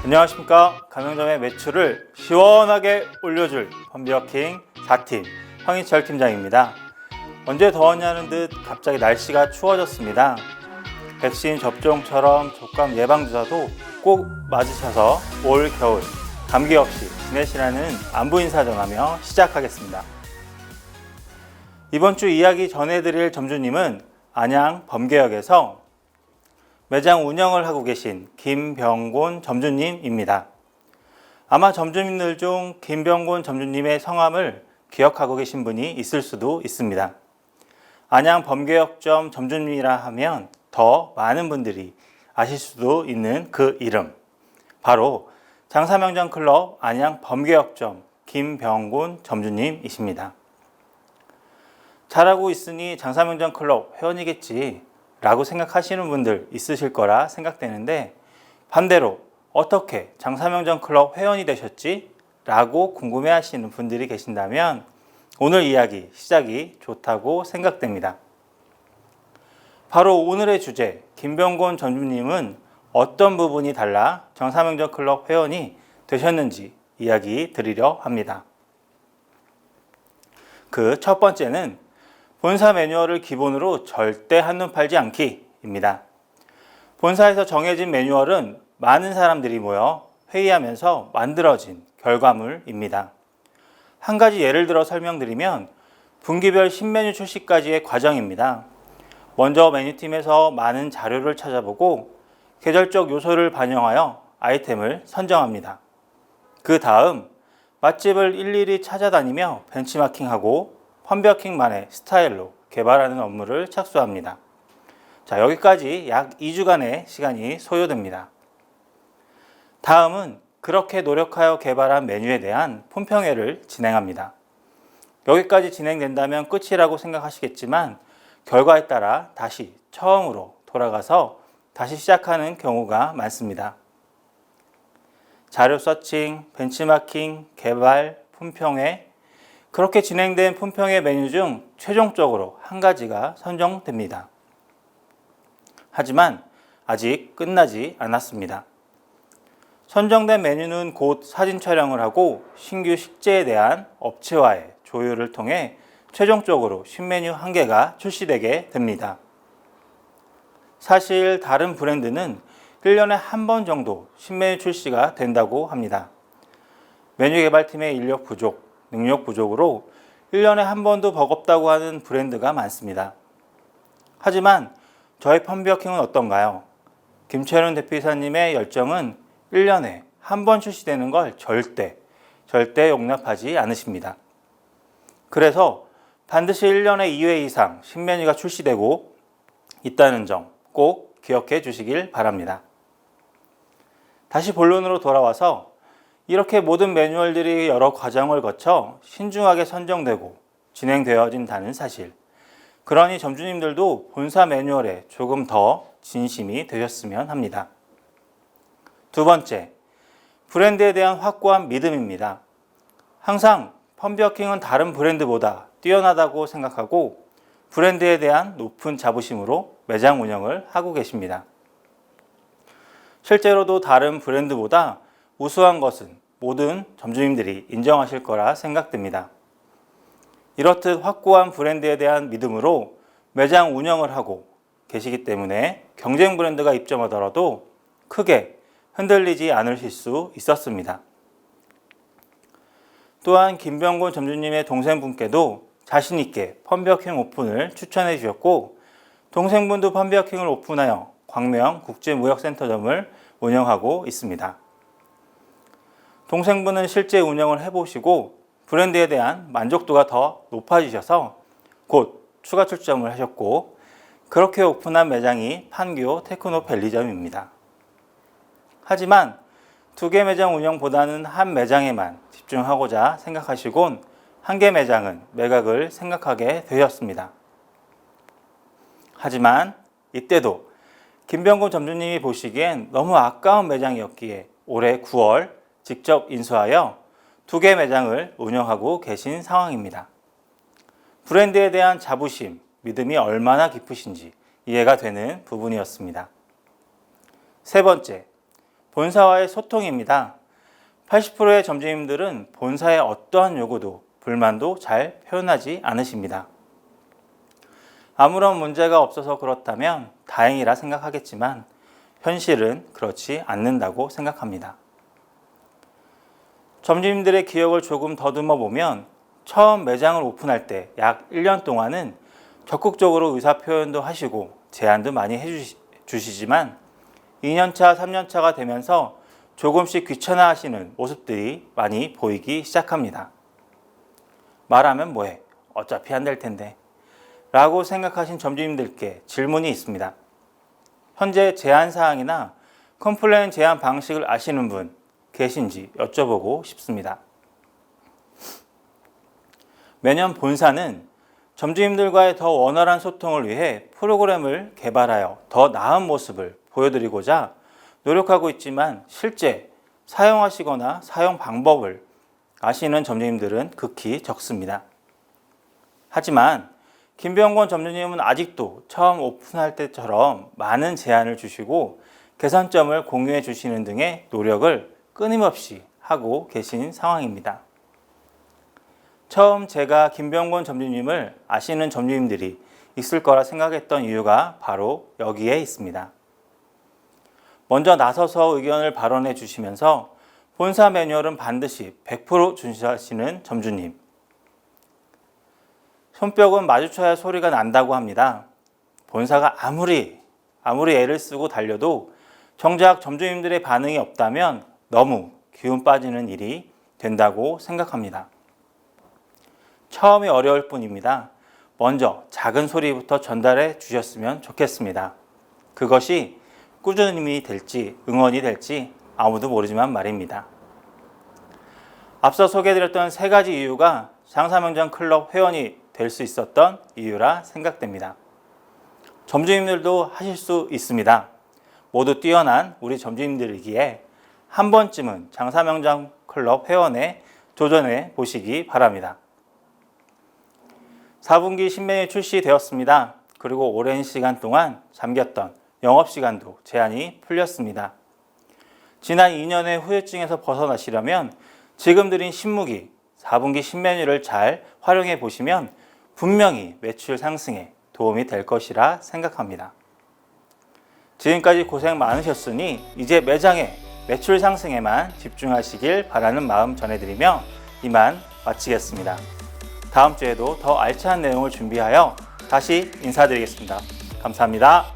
안녕하십니까. 가맹점의 매출을 시원하게 올려줄 펌비어킹 4팀 황희철 팀장입니다. 언제 더웠냐는 듯 갑자기 날씨가 추워졌습니다. 백신 접종처럼 족감 예방주사도 꼭 맞으셔서 올 겨울 감기 없이 지내시라는 안부 인사 전하며 시작하겠습니다. 이번 주 이야기 전해드릴 점주님은 안양 범계역에서 매장 운영을 하고 계신 김병곤 점주님입니다. 아마 점주님들 중 김병곤 점주님의 성함을 기억하고 계신 분이 있을 수도 있습니다. 안양 범계역점 점주님이라 하면 더 많은 분들이 아실 수도 있는 그 이름, 바로 장사명장클럽 안양 범계역점 김병곤 점주님이십니다. 잘하고 있으니 장사명장클럽 회원이겠지 라고 생각하시는 분들 있으실 거라 생각되는데, 반대로 어떻게 장사명장클럽 회원이 되셨지? 라고 궁금해 하시는 분들이 계신다면 오늘 이야기 시작이 좋다고 생각됩니다. 바로 오늘의 주제, 김병곤 점주님은 어떤 부분이 달라 장사명장클럽 회원이 되셨는지 이야기 드리려 합니다. 그 첫 번째는 본사 매뉴얼을 기본으로 절대 한눈 팔지 않기입니다. 본사에서 정해진 매뉴얼은 많은 사람들이 모여 회의하면서 만들어진 결과물입니다. 한 가지 예를 들어 설명드리면 분기별 신메뉴 출시까지의 과정입니다. 먼저 메뉴팀에서 많은 자료를 찾아보고 계절적 요소를 반영하여 아이템을 선정합니다. 그 다음 맛집을 일일이 찾아다니며 벤치마킹하고 펌비어킹만의 스타일로 개발하는 업무를 착수합니다. 자, 여기까지 약 2주간의 시간이 소요됩니다. 다음은 그렇게 노력하여 개발한 메뉴에 대한 품평회를 진행합니다. 여기까지 진행된다면 끝이라고 생각하시겠지만 결과에 따라 다시 처음으로 돌아가서 다시 시작하는 경우가 많습니다. 자료 서칭, 벤치마킹, 개발, 품평회, 그렇게 진행된 품평회 메뉴 중 최종적으로 한 가지가 선정됩니다. 하지만 아직 끝나지 않았습니다. 선정된 메뉴는 곧 사진 촬영을 하고 신규 식재에 대한 업체와의 조율을 통해 최종적으로 신메뉴 1개가 출시되게 됩니다. 사실 다른 브랜드는 1년에 한 번 정도 신메뉴 출시가 된다고 합니다. 메뉴 개발팀의 인력 부족, 능력 부족으로 1년에 한 번도 버겁다고 하는 브랜드가 많습니다. 하지만 저희 펌비어킹은 어떤가요? 김채륜 대표이사님의 열정은 1년에 한 번 출시되는 걸 절대 용납하지 않으십니다. 그래서 반드시 1년에 2회 이상 신메뉴가 출시되고 있다는 점 꼭 기억해 주시길 바랍니다. 다시 본론으로 돌아와서 이렇게 모든 매뉴얼들이 여러 과정을 거쳐 신중하게 선정되고 진행되어진다는 사실, 그러니 점주님들도 본사 매뉴얼에 조금 더 진심이 되셨으면 합니다. 두 번째, 브랜드에 대한 확고한 믿음입니다. 항상 펌비어킹은 다른 브랜드보다 뛰어나다고 생각하고 브랜드에 대한 높은 자부심으로 매장 운영을 하고 계십니다. 실제로도 다른 브랜드보다 우수한 것은 모든 점주님들이 인정하실 거라 생각됩니다. 이렇듯 확고한 브랜드에 대한 믿음으로 매장 운영을 하고 계시기 때문에 경쟁 브랜드가 입점하더라도 크게 흔들리지 않으실 수 있었습니다. 또한 김병곤 점주님의 동생분께도 자신 있게 펌비어킹 오픈을 추천해 주셨고, 동생분도 펌비어킹을 오픈하여 광명 국제무역센터점을 운영하고 있습니다. 동생분은 실제 운영을 해보시고 브랜드에 대한 만족도가 더 높아지셔서 곧 추가 출점을 하셨고, 그렇게 오픈한 매장이 판교 테크노 밸리점입니다. 하지만 2개 매장 운영보다는 한 매장에만 집중하고자 생각하시곤 1개 매장은 매각을 생각하게 되었습니다. 하지만 이때도 김병곤 점주님이 보시기엔 너무 아까운 매장이었기에 올해 9월 직접 인수하여 2개 매장을 운영하고 계신 상황입니다. 브랜드에 대한 자부심, 믿음이 얼마나 깊으신지 이해가 되는 부분이었습니다. 세 번째, 본사와의 소통입니다. 80%의 점주님들은 본사의 어떠한 요구도 불만도 잘 표현하지 않으십니다. 아무런 문제가 없어서 그렇다면 다행이라 생각하겠지만 현실은 그렇지 않는다고 생각합니다. 점주님들의 기억을 조금 더듬어 보면 처음 매장을 오픈할 때 약 1년 동안은 적극적으로 의사표현도 하시고 제안도 많이 해주시지만 2년차, 3년차가 되면서 조금씩 귀찮아하시는 모습들이 많이 보이기 시작합니다. 말하면 뭐해? 어차피 안 될 텐데 라고 생각하신 점주님들께 질문이 있습니다. 현재 제안사항이나 컴플레인 제안 방식을 아시는 분 계신지 여쭤보고 싶습니다. 매년 본사는 점주님들과의 더 원활한 소통을 위해 프로그램을 개발하여 더 나은 모습을 보여드리고자 노력하고 있지만 실제 사용하시거나 사용 방법을 아시는 점주님들은 극히 적습니다. 하지만 김병권 점주님은 아직도 처음 오픈할 때처럼 많은 제안을 주시고 개선점을 공유해 주시는 등의 노력을 끊임없이 하고 계신 상황입니다. 처음 제가 김병권 점주님을 아시는 점주님들이 있을 거라 생각했던 이유가 바로 여기에 있습니다. 먼저 나서서 의견을 발언해 주시면서 본사 매뉴얼은 반드시 100% 준수하시는 점주님. 손뼉은 마주쳐야 소리가 난다고 합니다. 본사가 아무리 애를 쓰고 달려도 정작 점주님들의 반응이 없다면 너무 기운 빠지는 일이 된다고 생각합니다. 처음이 어려울 뿐입니다. 먼저 작은 소리부터 전달해 주셨으면 좋겠습니다. 그것이 꾸준히 될지 응원이 될지 아무도 모르지만 말입니다. 앞서 소개해드렸던 3가지 이유가 장사명장 클럽 회원이 될 수 있었던 이유라 생각됩니다. 점주님들도 하실 수 있습니다. 모두 뛰어난 우리 점주님들이기에 한 번쯤은 장사명장 클럽 회원에 도전해 보시기 바랍니다. 4분기 신메뉴 출시되었습니다. 그리고 오랜 시간 동안 잠겼던 영업시간도 제한이 풀렸습니다. 지난 2년의 후유증에서 벗어나시려면 지금 드린 신무기 4분기 신메뉴를 잘 활용해 보시면 분명히 매출 상승에 도움이 될 것이라 생각합니다. 지금까지 고생 많으셨으니 이제 매장의 매출 상승에만 집중하시길 바라는 마음 전해드리며 이만 마치겠습니다. 다음 주에도 더 알찬 내용을 준비하여 다시 인사드리겠습니다. 감사합니다.